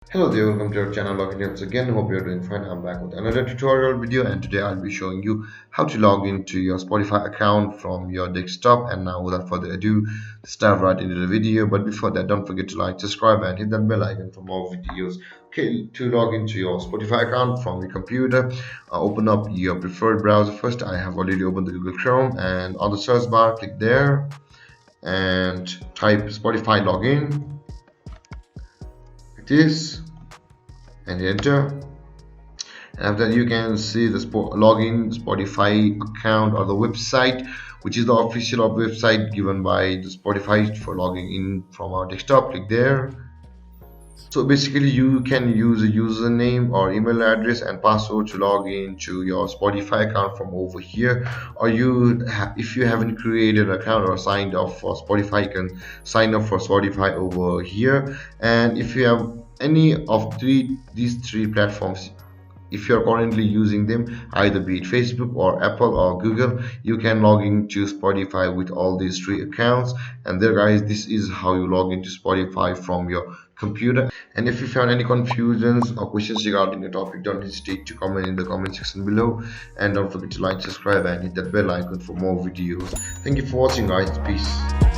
Hello there, welcome to our channel Login once again. Hope you're doing fine. I'm back with another tutorial video, and today I'll be showing you how to log into your Spotify account from your desktop. And now without further ado, let's dive right into the video. But before that, don't forget to like, subscribe and hit that bell icon for more videos. Okay, to log into your Spotify account from your computer, open up your preferred browser first. I have already opened the Google Chrome, and on the search bar, click there and type Spotify login like this and enter. And after that, you can see the login Spotify account or the website, which is the official website given by the Spotify for logging in from our desktop. Click there. So basically you can use a username or email address and password to log into your Spotify account from over here, or if you haven't created an account or signed up for Spotify, you can sign up for Spotify over here. And if you have any of these three platforms, if you're currently using them, either be it Facebook or Apple or Google, you can log into Spotify with all these three accounts. And there guys, this is how you log into Spotify from your computer. And if you found any confusions or questions regarding the topic, don't hesitate to comment in the comment section below, and don't forget to like, subscribe and hit that bell icon for more videos. Thank you for watching guys. Peace.